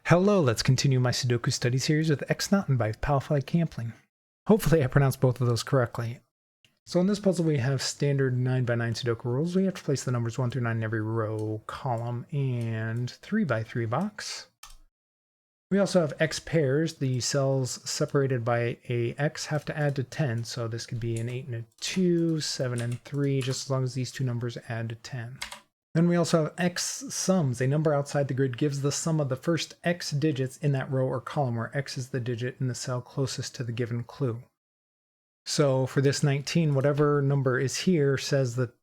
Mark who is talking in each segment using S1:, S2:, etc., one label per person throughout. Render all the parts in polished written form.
S1: Hello, let's continue my Sudoku study series with X-nachten by Palfly Kampling. Hopefully I pronounced both of those correctly. So in this puzzle we have standard 9x9 Sudoku rules. We have to place the numbers 1 through 9 in every row, column, and 3x3 box. We also have X pairs. The cells separated by a X have to add to 10, so this could be an 8 and a 2, 7 and 3, just as long as these two numbers add to 10. Then we also have X sums. A number outside the grid gives the sum of the first X digits in that row or column, where X is the digit in the cell closest to the given clue. So for this 19, whatever number is here says that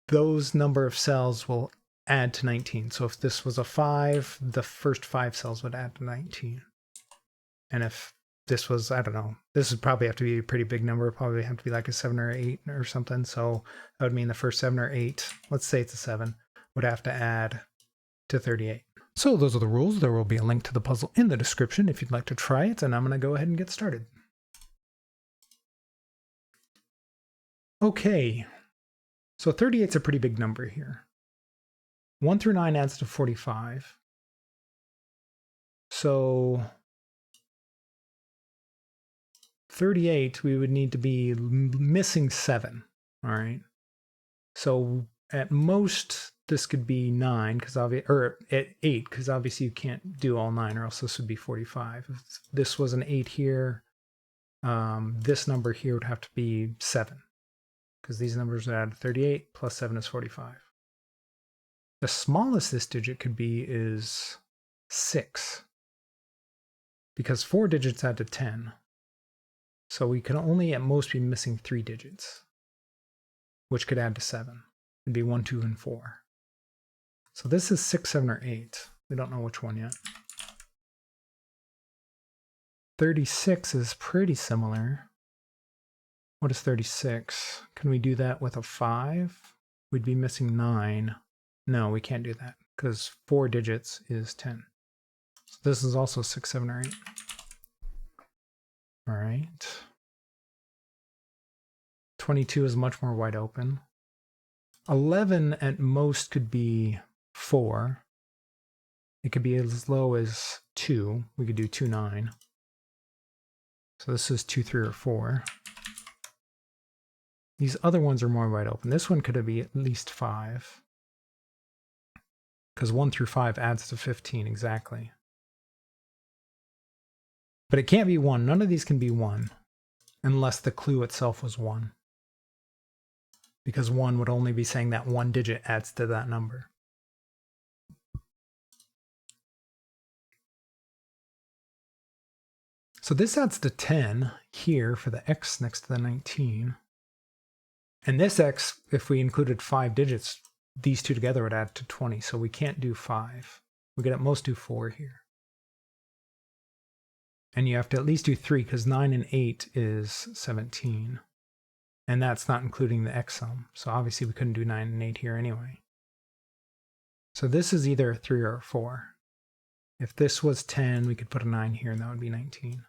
S1: those number of cells will add to 19. So if this was a 5, the first 5 cells would add to 19. And if this was, I don't know, this would probably have to be a pretty big number. It'd probably have to be like a 7 or 8 or something. So that would mean the first 7 or 8, let's say it's a 7, would have to add to 38. So those are the rules. There will be a link to the puzzle in the description if you'd like to try it, and I'm going to go ahead and get started. Okay, so 38 is a pretty big number here. 1 through 9 adds to 45. So 38, we would need to be missing 7, all right? So at most, this could be 9, or at 8, because obviously you can't do all 9, or else this would be 45. If this was an 8 here, this number here would have to be 7, because these numbers would add 38, plus 7 is 45. The smallest this digit could be is 6, because 4 digits add to 10. So we can only at most be missing 3 digits, which could add to 7. It'd be 1, 2, and 4. So this is 6, 7, or 8. We don't know which one yet. 36 is pretty similar. What is 36? Can we do that with a 5? We'd be missing 9. No, we can't do that, because 4 digits is 10. So this is also 6, 7, or 8. All right. 22 is much more wide open. 11 at most could be 4. It could be as low as 2. We could do 2, 9. So this is 2, 3, or 4. These other ones are more wide open. This one could be at least 5. Because 1 through 5 adds to 15 exactly. But it can't be 1. None of these can be 1 unless the clue itself was 1. Because 1 would only be saying that 1 digit adds to that number. So this adds to 10 here for the X next to the 19. And this X, if we included 5 digits, these two together would add to 20. So we can't do 5. We could at most do 4 here. And you have to at least do 3, because 9 and 8 is 17. And that's not including the X sum. So obviously we couldn't do 9 and 8 here anyway. So this is either a 3 or a 4. If this was 10, we could put a 9 here, and that would be 19.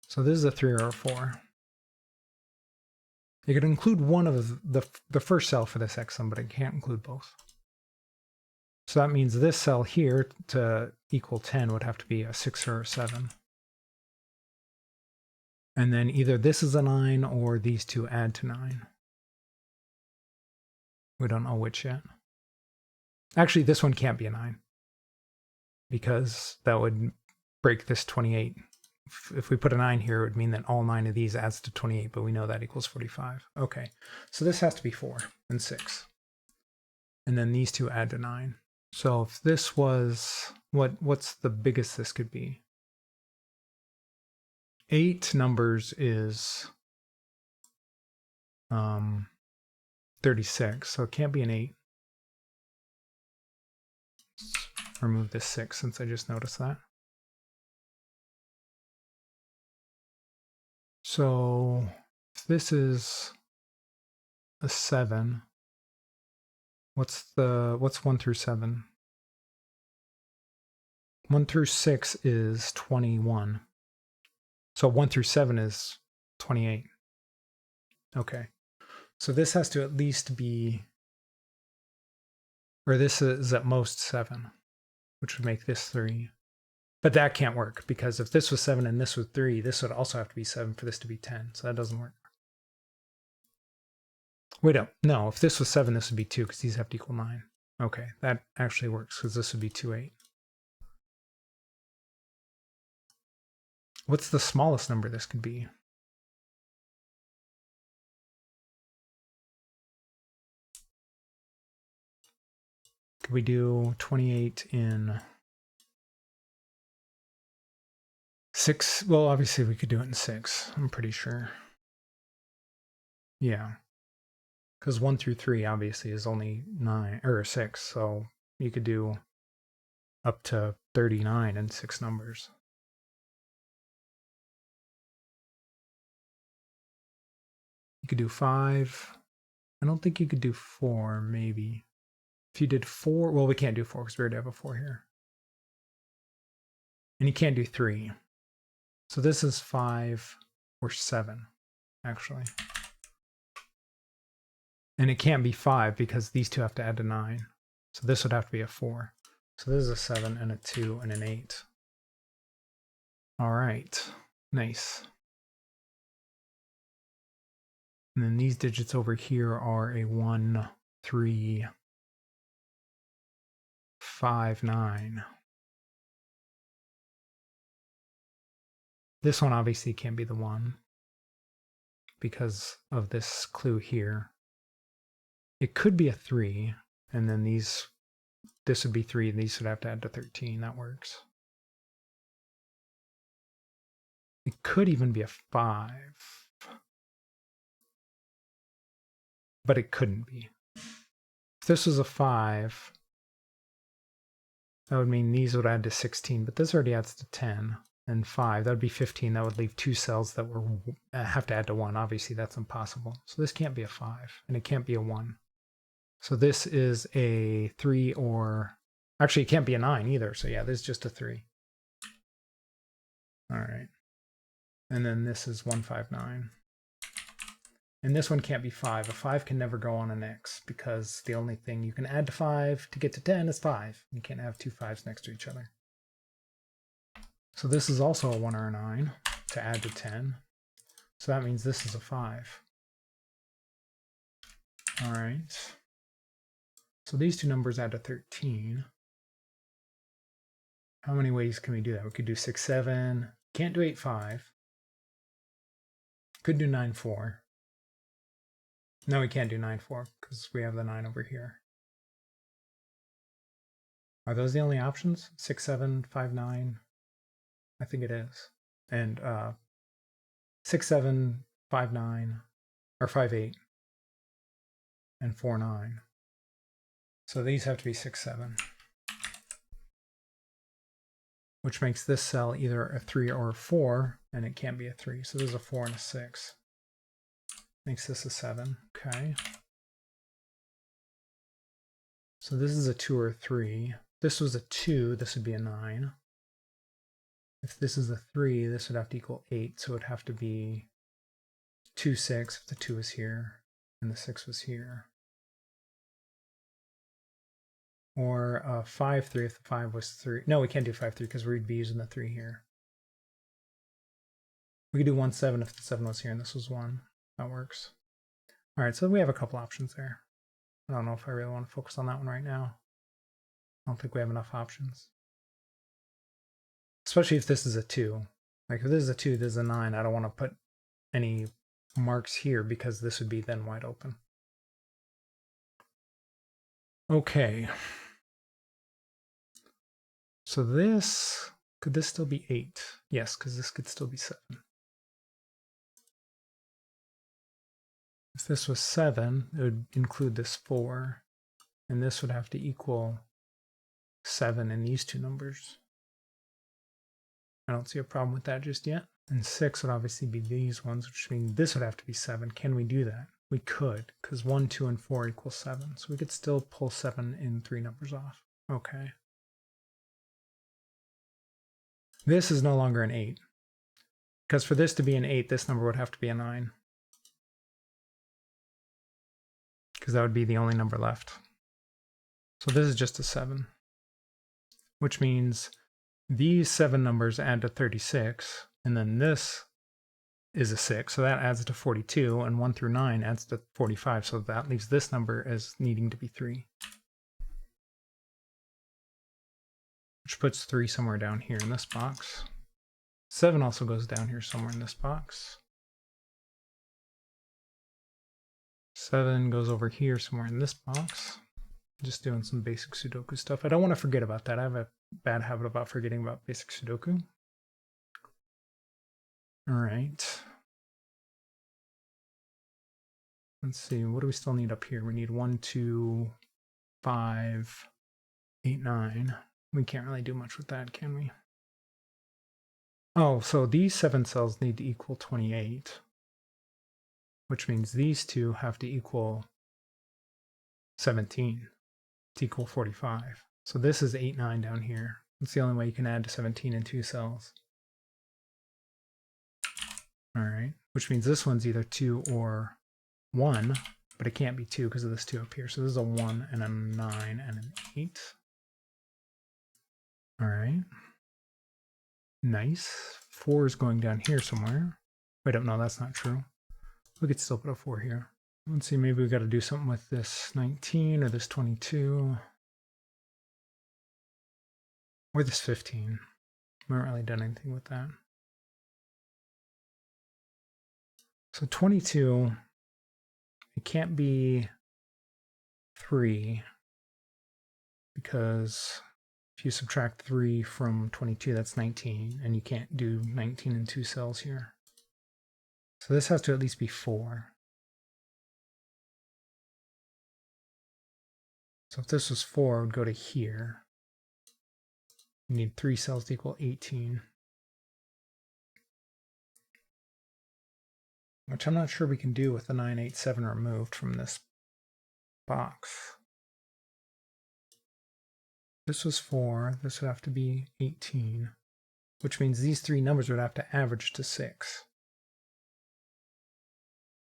S1: So this is a 3 or a 4. You could include one of the first cell for this X sum, but it can't include both. So that means this cell here to equal 10 would have to be a 6 or a 7. And then either this is a 9 or these two add to 9. We don't know which yet. Actually, this one can't be a 9, because that would break this 28. If we put a 9 here, it would mean that all 9 of these adds to 28, but we know that equals 45. Okay, so this has to be 4 and 6. And then these two add to 9. So if this was, what's the biggest this could be? 8 numbers is 36, so it can't be an 8. Let's remove this 6 since I just noticed that. So if this is a 7, what's 1 through 7? 1 through 6 is 21. So 1 through 7 is 28. Okay. So this has to at least be, or this is at most 7. which would make this 3. But that can't work, because if this was 7 and this was 3, this would also have to be 7 for this to be 10, so that doesn't work. Wait, no, if this was 7, this would be 2, because these have to equal 9. Okay, that actually works, because this would be 2, 8. What's the smallest number this could be? Could we do 28 in 6? Well, obviously we could do it in 6, I'm pretty sure. Yeah. Because 1 through 3 obviously is only 9 or 6, so you could do up to 39 in 6 numbers. You could do 5. I don't think you could do 4, maybe. If you did 4, well, we can't do 4 because we already have a 4 here. And you can't do 3. So this is 5 or 7, actually. And it can't be 5 because these two have to add to 9. So this would have to be a 4. So this is a 7 and a 2 and an 8. All right, nice. And then these digits over here are a 1, 3, 5, 9. This one obviously can't be the 1 because of this clue here. It could be a 3, and then this would be 3, and these would have to add to 13. That works. It could even be a 5, but it couldn't be. If this was a 5, that would mean these would add to 16, but this already adds to 10. And 5, that would be 15. That would leave 2 cells that have to add to 1. Obviously, that's impossible. So this can't be a 5, and it can't be a 1. So this is a 3 or... Actually, it can't be a 9 either. So yeah, this is just a 3. All right. And then this is 159. And this one can't be 5. A 5 can never go on an X because the only thing you can add to 5 to get to 10 is 5. You can't have 2 5s next to each other. So this is also a 1 or a 9 to add to 10. So that means this is a 5. All right. So these two numbers add to 13. How many ways can we do that? We could do 6, 7. Can't do 8, 5. Could do 9, 4. No, we can't do 9, 4 because we have the 9 over here. Are those the only options? 6, 7, 5, 9? I think it is. And 6, 7, 5, 9, or 5, 8, and 4, 9. So these have to be 6, 7. Which makes this cell either a 3 or a 4, and it can't be a 3. So there's a 4 and a 6. Makes this a 7. Okay. So this is a 2 or a 3. This was a 2, this would be a 9. If this is a 3, this would have to equal 8, so it would have to be 2, 6 if the 2 is here and the 6 was here. Or 5, 3 if the 5 was 3. No, we can't do 5, 3 because we'd be using the 3 here. We could do 1, 7 if the 7 was here and this was 1. That works. All right, so we have a couple options there. I don't know if I really want to focus on that one right now. I don't think we have enough options. Especially if this is a 2. Like if this is a 2, this is a 9. I don't want to put any marks here because this would be then wide open. Okay. So this, could this still be 8? Yes, because this could still be 7. If this was 7, it would include this 4, and this would have to equal 7 in these two numbers. I don't see a problem with that just yet. And 6 would obviously be these ones, which means this would have to be 7. Can we do that? We could, because 1, 2, and 4 equals 7. So we could still pull 7 in 3 numbers off. Okay. This is no longer an 8. Because for this to be an 8, this number would have to be a 9. Because that would be the only number left. So this is just a 7. which means these 7 numbers add to 36, and then this is a 6, so that adds to 42, and 1 through 9 adds to 45, so that leaves this number as needing to be 3. Which puts 3 somewhere down here in this box. 7 also goes down here somewhere in this box. 7 goes over here somewhere in this box. Just doing some basic Sudoku stuff. I don't want to forget about that. I have a bad habit about forgetting about basic Sudoku. All right. Let's see, what do we still need up here? We need 1, 2, 5, 8, 9. We can't really do much with that, can we? Oh, so these 7 cells need to equal 28, which means these two have to equal 17 to equal 45. So this is 8, 9 down here. That's the only way you can add to 17 in 2 cells. All right, which means this one's either 2 or 1, but it can't be 2 because of this 2 up here. So this is a 1 and a 9 and an 8. All right. Nice. 4 is going down here somewhere. Wait, no, that's not true. We could still put a 4 here. Let's see, maybe we got to do something with this 19 or this 22. Or this 15. We haven't really done anything with that. So 22, it can't be 3 because if you subtract 3 from 22, that's 19, and you can't do 19 in 2 cells here. So this has to at least be 4. So if this was 4, it would go to here. You need 3 cells to equal 18. Which I'm not sure we can do with the 9, 8, 7 removed from this box. This was 4, this would have to be 18, which means these 3 numbers would have to average to 6.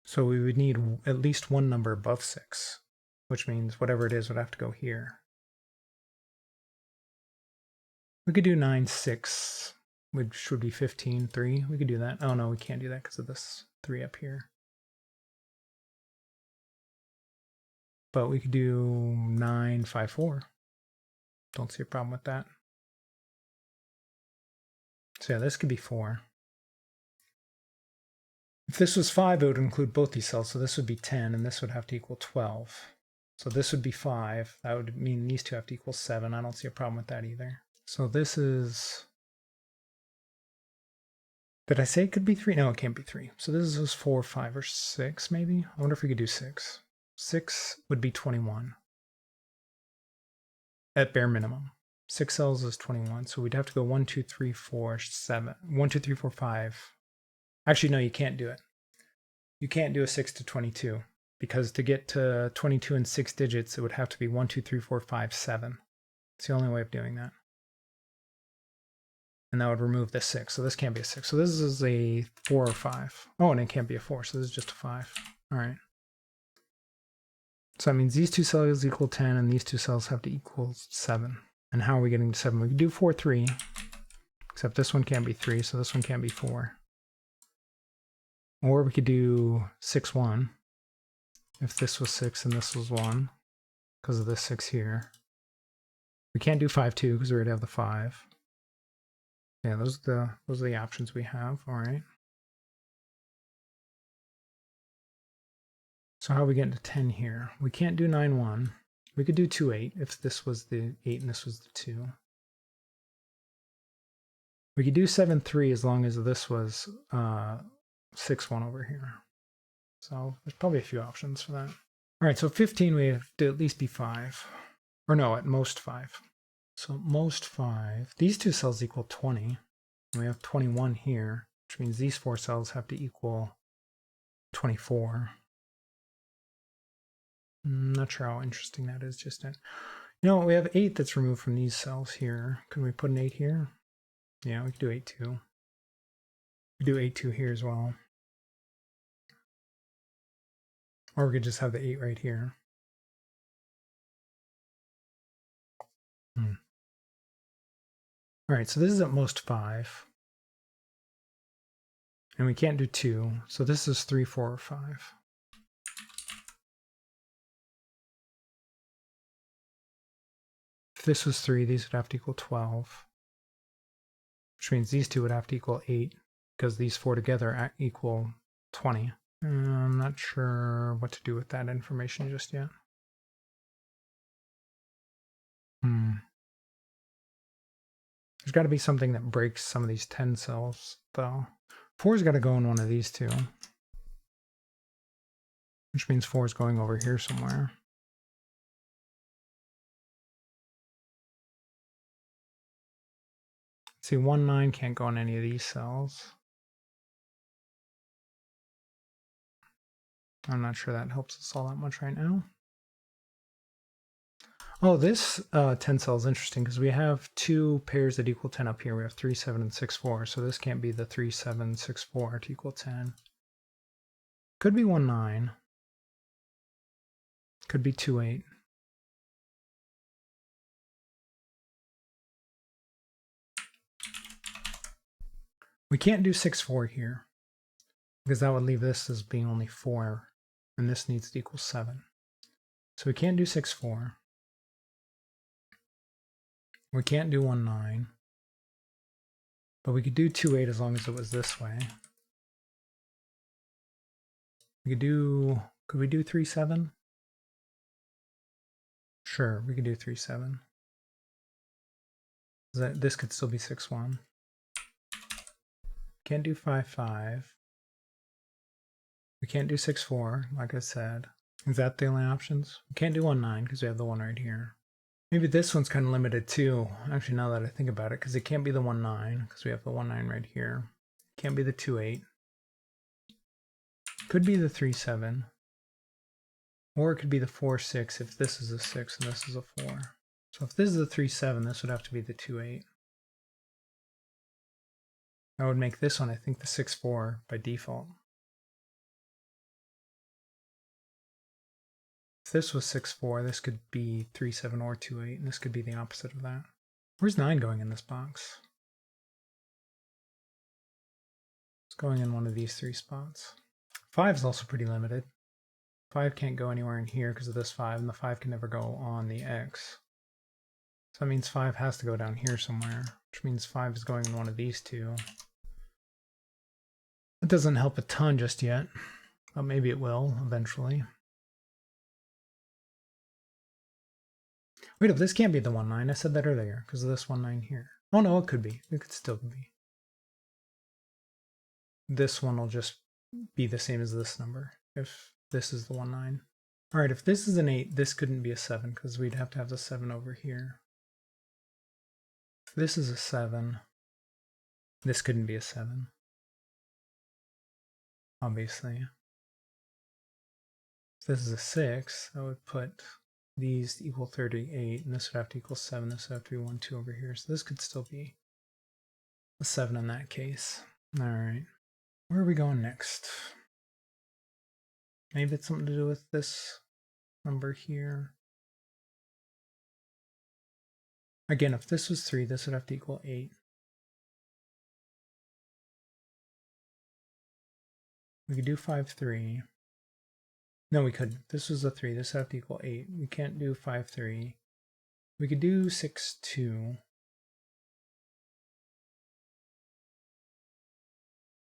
S1: So we would need at least one number above 6, which means whatever it is would have to go here. We could do 9, 6, which would be 15, 3. We could do that. Oh no, we can't do that because of this 3 up here. But we could do 9, 5, 4. Don't see a problem with that. So yeah, this could be 4. If this was 5, it would include both these cells, so this would be 10, and this would have to equal 12. So this would be 5. That would mean these two have to equal 7. I don't see a problem with that either. So this is... Did I say it could be 3? No, it can't be 3. So this is 4, 5, or 6, maybe? I wonder if we could do 6. 6 would be 21. At bare minimum. 6 cells is 21, so we'd have to go 1, 2, 3, 4, 7. 1, 2, 3, 4, 5. Actually, no, you can't do it. You can't do a 6 to 22, because to get to 22 in 6 digits, it would have to be 1, 2, 3, 4, 5, 7. It's the only way of doing that. And that would remove the 6, so this can't be a 6. So this is a 4 or 5. Oh, and it can't be a 4, so this is just a 5. All right. So that means these 2 cells equal 10, and these 2 cells have to equal 7. And how are we getting to 7? We could do 4, 3, except this one can't be 3, so this one can't be 4. Or we could do 6, 1, if this was 6 and this was 1, because of this 6 here. We can't do 5, 2, because we already have the 5. Yeah, those are the options we have. All right. So how are we getting to 10 here? We can't do 9, 1. We could do 2, 8 if this was the 8 and this was the 2. We could do 7, 3 as long as this was 6, 1 over here. So there's probably a few options for that. All right, so 15 we have to at least be 5. Or no, at most 5. So at most 5. These 2 cells equal 20. And we have 21 here, which means these 4 cells have to equal 24. I'm not sure how interesting that is just yet. You know, we have 8 that's removed from these cells here. Can we put an 8 here? Yeah, we could do 8, 2. We could do 8, 2 here as well. Or we could just have the 8 right here. All right, so this is at most 5. And we can't do 2, so this is 3, 4, or 5. If this was 3, these would have to equal 12. Which means these two would have to equal 8, because these 4 together equal 20. I'm not sure what to do with that information just yet. There's got to be something that breaks some of these 10 cells, though. 4's got to go in one of these two. Which means 4 is going over here somewhere. See, 1, 9 can't go in any of these cells. I'm not sure that helps us all that much right now. Oh, this 10 cell is interesting because we have 2 pairs that equal 10 up here. We have 3, 7, and 6, 4. So this can't be the 3, 7, 6, 4 to equal 10. Could be 1, 9. Could be 2, 8. We can't do 6, 4 here because that would leave this as being only 4, and this needs to equal 7. So we can't do 6, 4. We can't do 1, 9. But we could do 2, 8 as long as it was this way. We could we do 3, 7? Sure, we could do 3, 7. This could still be 6, 1. Can't do 5, 5. We can't do 6, 4, like I said. Is that the only options? We can't do 1, 9 because we have the 1 right here. Maybe this one's kind of limited too, actually, now that I think about it, because it can't be the 1, 9 because we have the 1, 9 right here. Can't be the 2, 8. Could be the 3, 7. Or it could be the 4, 6 if this is a 6 and this is a 4. So if this is a 3, 7, this would have to be the 2, 8. That would make this one, I think, the 6, 4 by default. If this was 6, 4, this could be 3, 7 or 2, 8, and this could be the opposite of that. Where's 9 going in this box? It's going in one of these 3 spots. 5 is also pretty limited. 5 can't go anywhere in here because of this 5, and the 5 can never go on the X. So that means 5 has to go down here somewhere, which means 5 is going in one of these 2. That doesn't help a ton just yet, but maybe it will eventually. Wait, if this can't be the 1, 9, I said that earlier because of this 1, 9 here. Oh no, it could be. It could still be. This one will just be the same as this number if this is the 1, 9. All right, if this is an 8, this couldn't be a 7 because we'd have to have the 7 over here. If this is a 7, this couldn't be a 7. Obviously. If this is a 6, I would put these equal 38, and this would have to equal 7. This would have to be 1, 2 over here. So this could still be a 7 in that case. All right. Where are we going next? Maybe it's something to do with this number here. Again, if this was 3, this would have to equal 8. We could do 5, 3. No, we couldn't. This was a 3. This would have to equal 8. We can't do 5, 3. We could do 6, 2.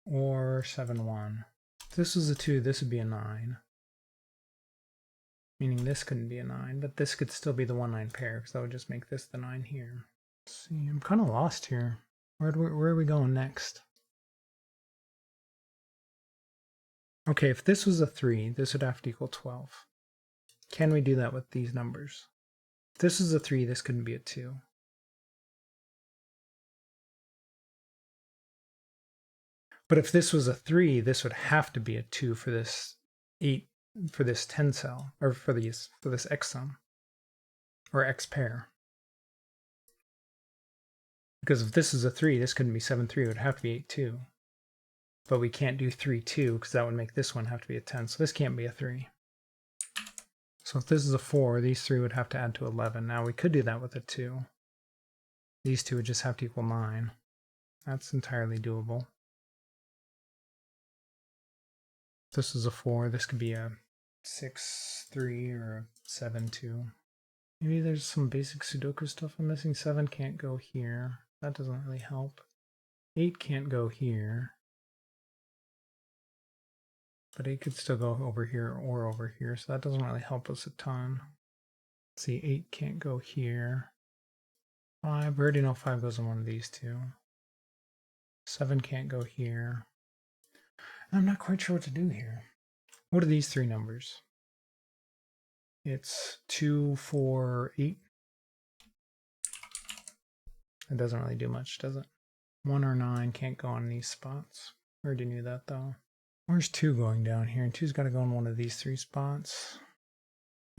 S1: Or 7, 1. If this was a 2, this would be a 9. Meaning this couldn't be a 9, but this could still be the 1, 9 pair, because that would just make this the 9 here. Let's see, I'm kind of lost here. Where are we going next? Okay, if this was a 3, this would have to equal 12. Can we do that with these numbers? If this is a 3, this couldn't be a 2. But if this was a 3, this would have to be a 2 for this 8, for this 10 cell, or for this X sum, or X pair. Because if this is a 3, this couldn't be 7, 3, it would have to be 8, 2. But we can't do 3, 2, because that would make this one have to be a 10, so this can't be a 3. So if this is a 4, these 3 would have to add to 11. Now we could do that with a 2. These two would just have to equal 9. That's entirely doable. This is a 4. This could be a 6-3 or a 7-2. Maybe there's some basic Sudoku stuff I'm missing. 7 can't go here. That doesn't really help. 8 can't go here. But 8 could still go over here or over here, so that doesn't really help us a ton. Let's see, 8 can't go here. 5, we already know 5 goes in one of these two. 7 can't go here. I'm not quite sure what to do here. What are these three numbers? It's 2, 4, 8. It doesn't really do much, does it? 1 or 9 can't go on these spots. We already knew that though. Where's 2 going down here? And 2's got to go in one of these 3 spots.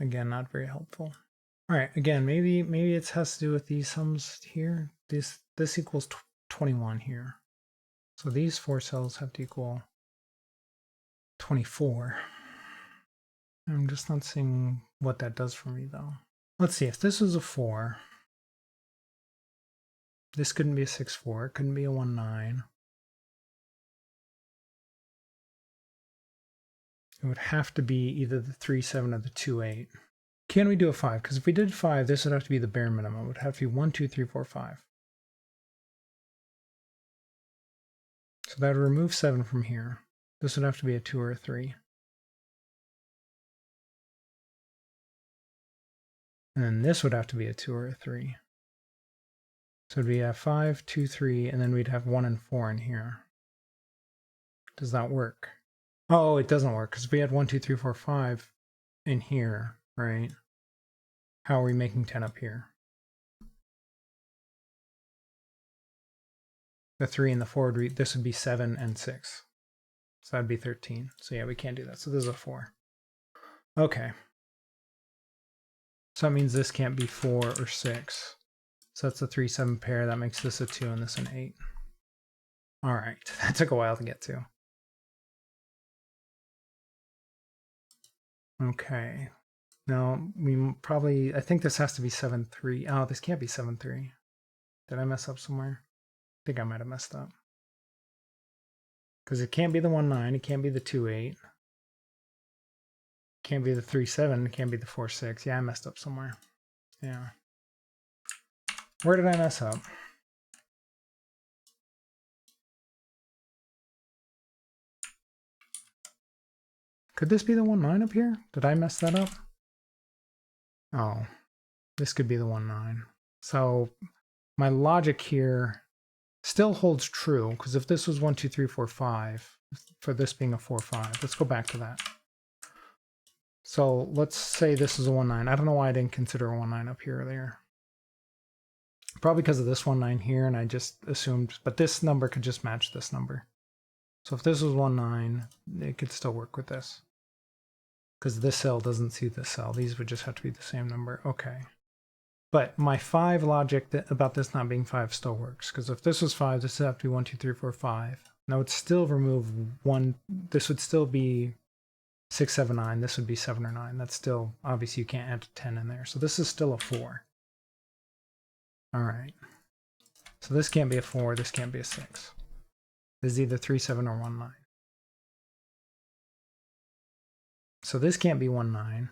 S1: Again, not very helpful. All right, again, maybe it has to do with these sums here. This equals 21 here. So these 4 cells have to equal 24. I'm just not seeing what that does for me though. Let's see, if this was a 4, this couldn't be a 6-4, it couldn't be a 1-9. It would have to be either the 3-7 or the 2-8. Can we do a 5? Because if we did 5, this would have to be the bare minimum. It would have to be 1, 2, 3, 4, 5. So that would remove 7 from here. This would have to be a 2 or a 3. And then this would have to be a 2 or a 3. So we'd have 5, 2, 3, and then we'd have 1 and 4 in here. Does that work? Oh, it doesn't work, because if we had 1, 2, 3, 4, 5 in here, right? How are we making 10 up here? The 3 and the 4, this would be 7 and 6. So that'd be 13. So yeah, we can't do that. So this is a 4. Okay. So that means this can't be 4 or 6. So that's a 3-7 pair. That makes this a 2 and this an 8. All right. That took a while to get to. Okay. Now, I think this has to be 7-3. Oh, this can't be 7-3. Did I mess up somewhere? I think I might have messed up. Because it can't be the 1-9, it can't be the 2-8. It can't be the 3-7, it can't be the 4-6. Yeah, I messed up somewhere. Yeah. Where did I mess up? Could this be the 1-9 up here? Did I mess that up? Oh, this could be the 1-9. So my logic here still holds true, because if this was 1, 2, 3, 4, 5, for this being a 4, 5, let's go back to that. So let's say this is a 1-9. I don't know why I didn't consider a 1-9 up here earlier. Probably because of this 1-9 here, and I just assumed, but this number could just match this number. So if this was 1-9, it could still work with this. Because this cell doesn't see this cell. These would just have to be the same number. Okay. But my 5 logic about this not being 5 still works. Because if this was 5, this would have to be 1, 2, 3, 4, 5. Now would still remove 1. This would still be 6, 7, 9. This would be 7 or 9. That's still, obviously you can't add 10 in there. So this is still a 4. All right. So this can't be a 4. This can't be a 6. This is either 3, 7 or 1, 9. So this can't be 1-9.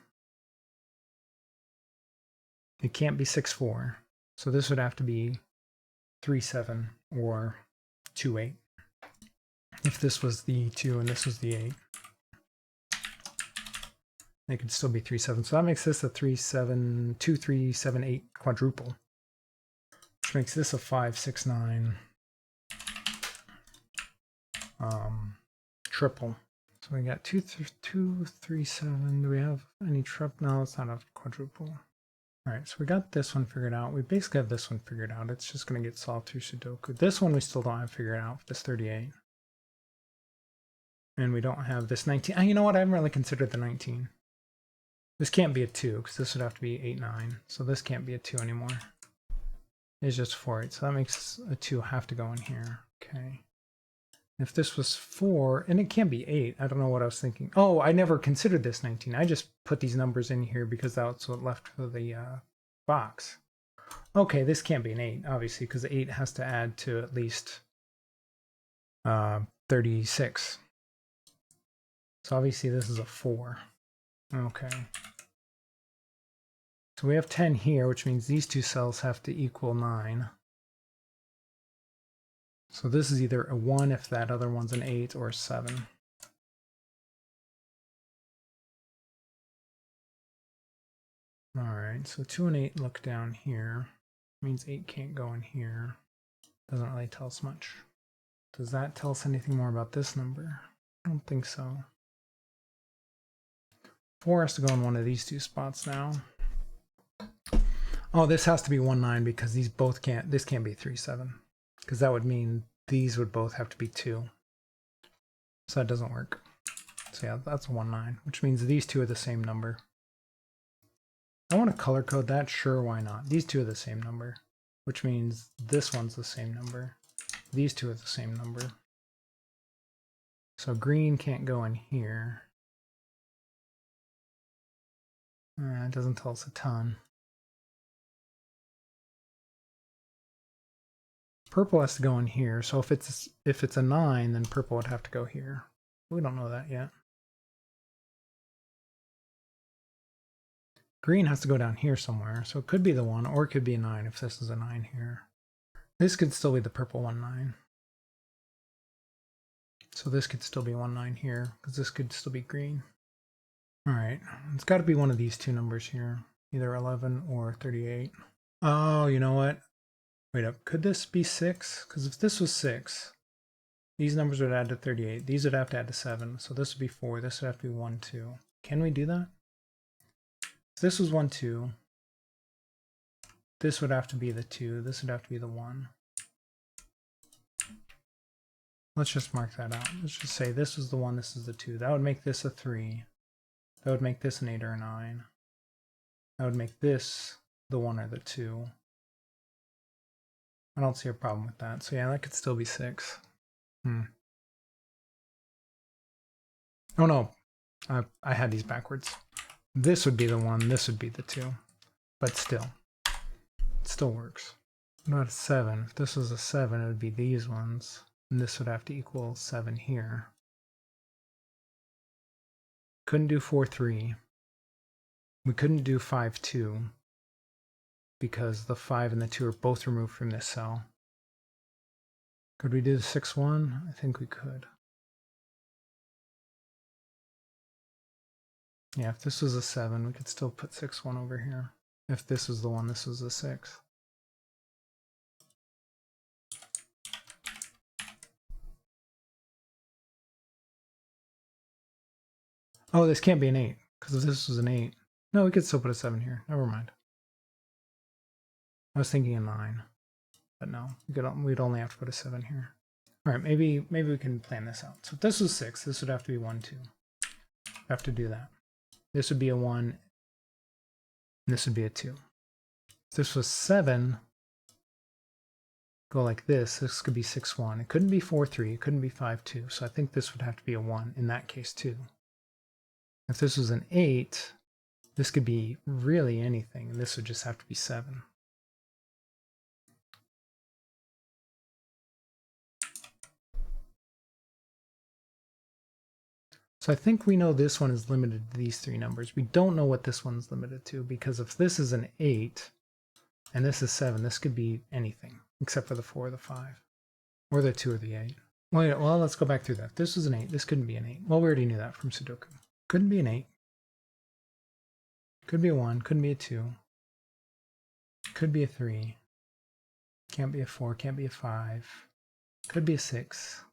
S1: It can't be 6-4. So this would have to be 3-7 or 2-8. If this was the 2 and this was the 8. It could still be 3-7. So that makes this a 3-7, 2-3-7-8 quadruple. Which makes this a 5-6-9 triple. So we got 2, 3, 7. Do we have any triple? No, it's not a quadruple. All right, so we got this one figured out. We basically have this one figured out. It's just going to get solved through Sudoku. This one we still don't have figured out, this 38. And we don't have this 19. You know what? I haven't really considered the 19. This can't be a 2, because this would have to be 8, 9. So this can't be a 2 anymore. It's just 4, 8. So that makes a 2 have to go in here. Okay. If this was 4, and it can't be 8, I don't know what I was thinking. Oh, I never considered this 19. I just put these numbers in here because that's what left for the box. Okay, this can't be an 8, obviously, because 8 has to add to at least 36. So obviously this is a 4. Okay. So we have 10 here, which means these two cells have to equal 9. So this is either a 1 if that other one's an 8, or a 7. All right, so 2 and 8 look down here. Means 8 can't go in here. Doesn't really tell us much. Does that tell us anything more about this number? I don't think so. 4 has to go in one of these two spots now. Oh, this has to be 1, 9 because these both can't, this can't be 3, 7. Because that would mean these would both have to be 2. So that doesn't work. So yeah, that's a 1, 9, which means these two are the same number. I want to color code that, sure, why not? These two are the same number, which means this one's the same number. These two are the same number. So green can't go in here. It doesn't tell us a ton. Purple has to go in here, so if it's a 9, then purple would have to go here. We don't know that yet. Green has to go down here somewhere, so it could be the 1, or it could be a 9 if this is a 9 here. This could still be the purple 1, 9. So this could still be 1, 9 here, because this could still be green. All right, it's got to be one of these two numbers here, either 11 or 38. Oh, you know what? Wait up, could this be 6? Because if this was 6, these numbers would add to 38. These would have to add to 7, so this would be 4. This would have to be 1, 2. Can we do that? If this was 1, 2. This would have to be the 2. This would have to be the 1. Let's just mark that out. Let's just say this is the 1, this is the 2. That would make this a 3. That would make this an 8 or a 9. That would make this the 1 or the 2. I don't see a problem with that. So yeah, that could still be 6. Oh no, I had these backwards. This would be the 1, this would be the 2. But still, it still works. Not a 7. If this was a 7, it would be these ones. And this would have to equal 7 here. Couldn't do 4, 3. We couldn't do 5, 2. Because the 5 and the 2 are both removed from this cell. Could we do the 6, 1? I think we could. Yeah, if this was a 7, we could still put 6, 1 over here. If this was the 1, this was the 6. Oh, this can't be an 8, because if this was an 8, no, we could still put a 7 here. Never mind. I was thinking a 9, but no, we'd only have to put a 7 here. All right, maybe we can plan this out. So if this was 6, this would have to be 1, 2. Have to do that. This would be a 1, and this would be a 2. If this was 7, go like this. This could be 6, 1. It couldn't be 4, 3. It couldn't be 5, 2. So I think this would have to be a 1 in that case too. If this was an 8, this could be really anything, and this would just have to be 7. So I think we know this one is limited to these 3 numbers. We don't know what this one's limited to, because if this is an 8 and this is 7, this could be anything except for the 4 or the 5 or the 2 or the 8. Well, let's go back through that. This was an 8. This couldn't be an 8. Well, we already knew that from Sudoku. Couldn't be an 8. Could be a 1. Couldn't be a 2. Could be a 3. Can't be a 4. Can't be a 5. Could be a 6.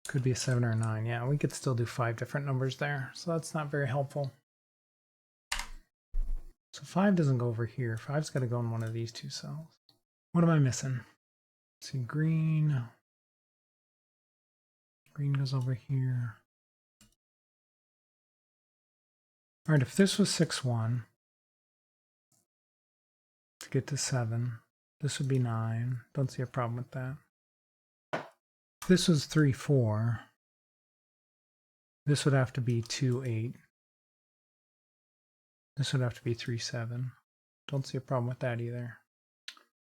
S1: Could be a 7 or a 9. Yeah, we could still do 5 different numbers there, so that's not very helpful. So 5 doesn't go over here. 5's got to go in one of these 2 cells. What am I missing? Let's see, green. Green goes over here. All right, if this was 6, 1, to get to 7, this would be 9. Don't see a problem with that. If this was 3, 4, this would have to be 2, 8. This would have to be 3, 7. Don't see a problem with that either.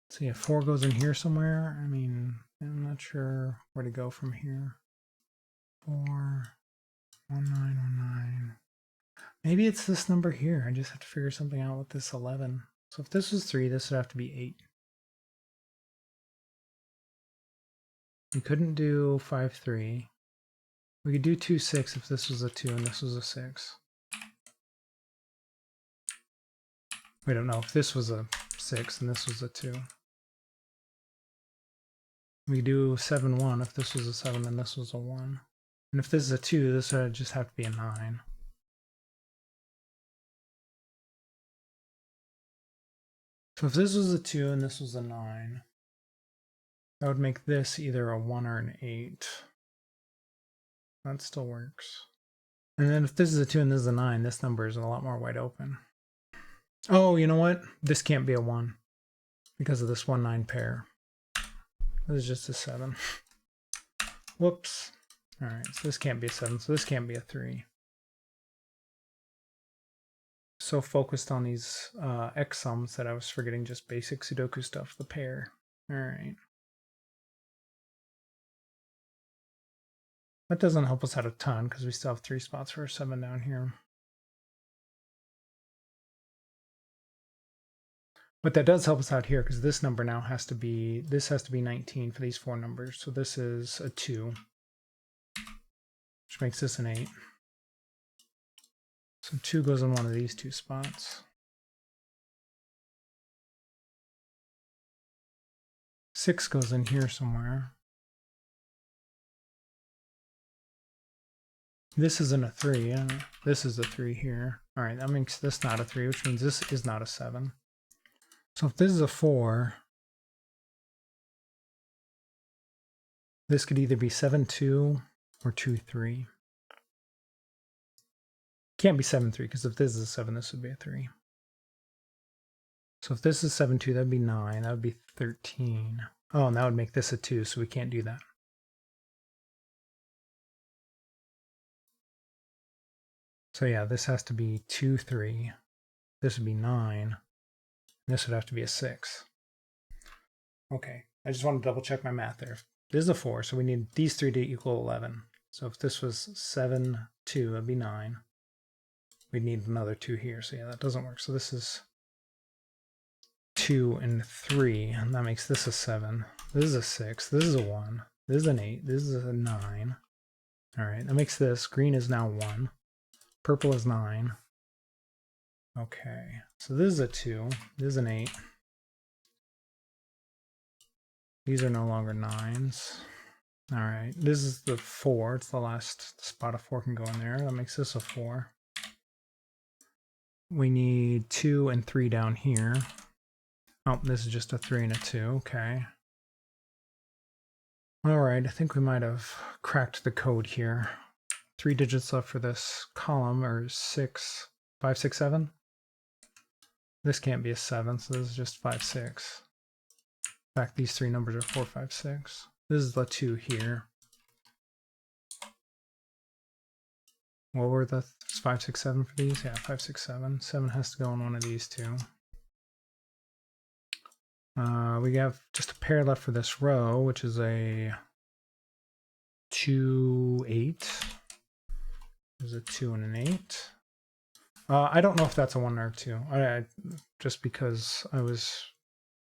S1: Let's see if 4 goes in here somewhere. I mean, I'm not sure where to go from here. 4, 1, 9, 1, 9. Maybe it's this number here. I just have to figure something out with this 11. So if this was 3, this would have to be 8. We couldn't do 5, 3. We could do 2, 6 if this was a 2 and this was a 6. We don't know if this was a 6 and this was a 2. We could do 7, 1 if this was a 7 and this was a 1. And if this is a 2, this would just have to be a 9. So if this was a 2 and this was a 9, that would make this either a 1 or an 8. That still works. And then if this is a 2 and this is a 9, this number is a lot more wide open. Oh, you know what? This can't be a 1 because of this 1, 9 pair. This is just a 7. Whoops. All right, so this can't be a 7, so this can't be a 3. So focused on these X sums that I was forgetting just basic Sudoku stuff, the pair. All right. That doesn't help us out a ton because we still have 3 spots for a 7 down here. But that does help us out here because this number now has to be, this has to be 19 for these 4 numbers. So this is a 2, which makes this an 8. So 2 goes in one of these 2 spots. 6 goes in here somewhere. This isn't a 3, yeah. This is a 3 here. All right, that makes this not a 3, which means this is not a 7. So if this is a 4, this could either be 7, 2 or 2, 3. Can't be 7, 3 because if this is a 7, this would be a 3. So if this is 7, 2, that'd be 9. That would be 13. Oh, and that would make this a 2, so we can't do that. So yeah, this has to be 2, 3. This would be 9. This would have to be a 6. Okay, I just want to double check my math there. This is a 4, so we need these 3 to equal 11. So if this was 7, 2, that'd be 9. We'd need another 2 here, so yeah, that doesn't work. So this is 2 and 3, and that makes this a 7. This is a 6. This is a 1. This is an 8. This is a 9. All right, that makes this. Green is now 1. Purple is 9. Okay, so this is a 2. This is an 8. These are no longer 9s. All right, this is the 4. It's the last spot a 4 can go in there. That makes this a 4. We need 2 and 3 down here. Oh, this is just a 3 and a 2. Okay. All right, I think we might have cracked the code here. 3 digits left for this column, or 6, 5, 6, 7. This can't be a 7, so this is just 5, 6. In fact, these 3 numbers are 4, 5, 6. This is the 2 here. What were the 5, 6, 7 for these? Yeah, 5, 6, 7. 7 has to go in one of these 2. We have just a pair left for this row, which is a 2, 8. There's a 2 and an 8. I don't know if that's a 1 or a 2. Just because I was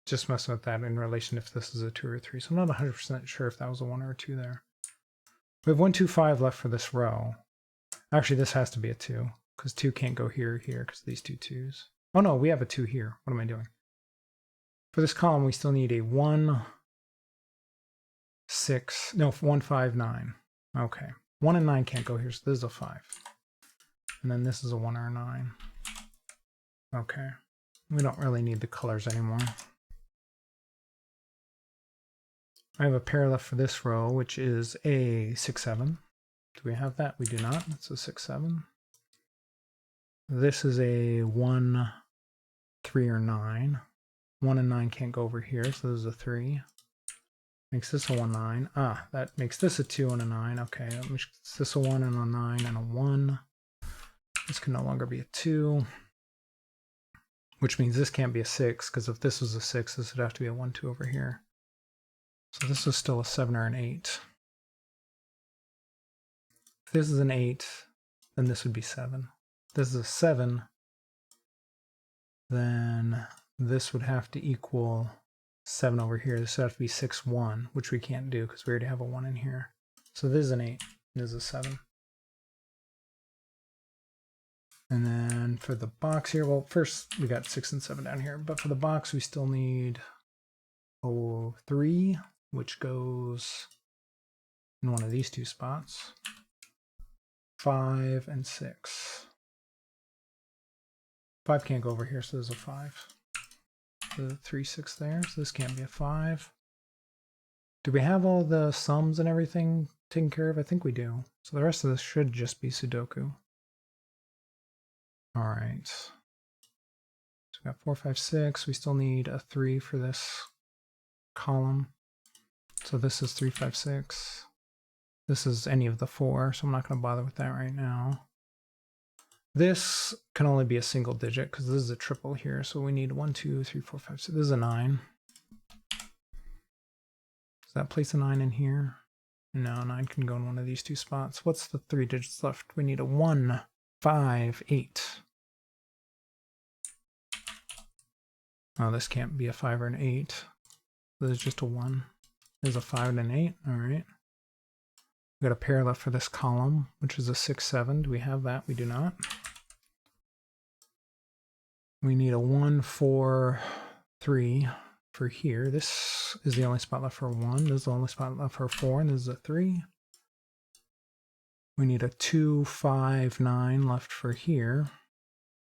S1: just messing with that in relation if this is a 2 or a 3. So I'm not 100% sure if that was a 1 or a 2 there. We have 1, 2, 5 left for this row. Actually, this has to be a 2 because 2 can't go here or here because these 2 2s. Oh no, we have a 2 here. What am I doing? For this column, we still need a 1, 6, no, 1, 5, 9. Okay. 1 and 9 can't go here, so this is a 5. And then this is a 1 or a 9. Okay. We don't really need the colors anymore. I have a pair left for this row, which is a 6, 7. Do we have that? We do not. That's a 6, 7. This is a 1, 3, or 9. 1 and 9 can't go over here, so this is a 3. Makes this a 1, 9. Ah, that makes this a 2 and a 9. Okay, that makes this a 1 and a 9 and a 1. This can no longer be a 2. which means this can't be a 6, because if this was a 6, this would have to be a 1, 2 over here. So this is still a 7 or an 8. If this is an 8, then this would be 7. If this is a 7, then this would have to equal 7 over here. This would have to be 6, 1, which we can't do because we already have a 1 in here. So this is an 8, this is a 7. And then for the box here, well, first we got 6 and 7 down here, but for the box we still need 3, which goes in one of these two spots. 5 and 6. 5 can't go over here, so there's a 5. The 3, 6 there, so this can't be a 5. Do we have all the sums and everything taken care of? I think we do. So the rest of this should just be Sudoku. All right. So we got 4, 5, 6. We still need a 3 for this column. So this is 3, 5, 6. This is any of the 4, so I'm not going to bother with that right now. This can only be a single digit because this is a triple here. So we need 1, 2, 3, 4, 5, 6. This is a 9. Does that place a 9 in here? No, 9 can go in one of these two spots. What's the 3 digits left? We need a 1, 5, 8. Oh, this can't be a 5 or an 8. This is just a 1. There's a 5 and an 8. All right. We got a pair left for this column, which is a 6, 7. Do we have that? We do not. We need a 1, 4, 3 for here. This is the only spot left for 1. This is the only spot left for 4, and this is a 3. We need a 2, 5, 9 left for here.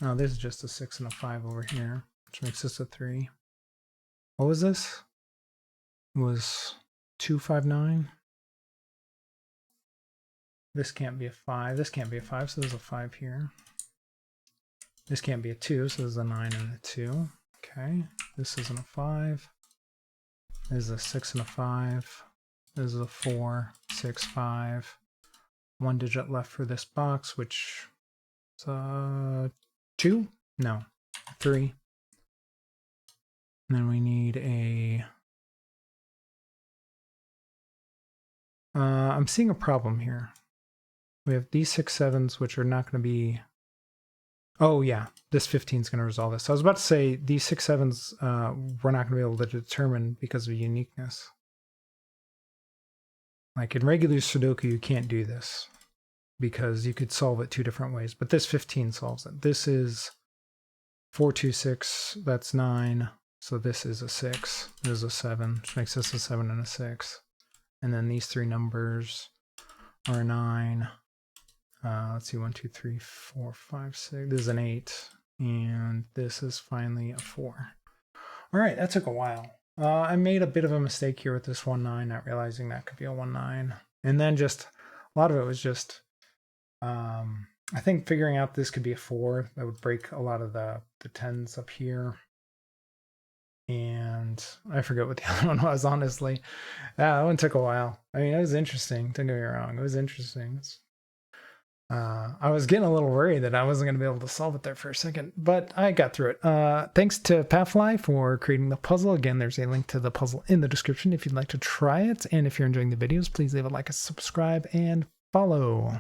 S1: Oh, this is just a 6 and a 5 over here, which makes this a 3. What was this? It was 2, 5, 9. This can't be a 5. This can't be a 5, so there's a 5 here. This can't be a 2, so there's a 9 and a 2. Okay, this isn't a 5. This is a 6 and a 5. This is a 4, 6, 5. 1 digit left for this box, which is 2? No, 3. And then we need a... I'm seeing a problem here. We have these 6, 7s, which are not going to be... Oh yeah, this 15 is going to resolve this. So I was about to say these 6, 7s we're not going to be able to determine because of uniqueness. Like in regular Sudoku, you can't do this because you could solve it 2 different ways. But this 15 solves it. This is 4, 2, 6. That's 9. So this is a 6. This is a 7, which makes this a 7 and a 6. And then these 3 numbers are 9. Let's see, 1, 2, 3, 4, 5, 6. This is an 8, and this is finally a 4. All right, that took a while. I made a bit of a mistake here with this 1, 9, not realizing that could be a 1, 9. And then just, a lot of it was just, I think figuring out this could be a 4, that would break a lot of the 10s up here. And I forget what the other one was, honestly. That one took a while. I mean, it was interesting, don't get me wrong. It was interesting. I was getting a little worried that I wasn't going to be able to solve it there for a second, but I got through it. Thanks to Palfly for creating the puzzle. Again, there's a link to the puzzle in the description if you'd like to try it. And if you're enjoying the videos, please leave a like, a subscribe, and follow.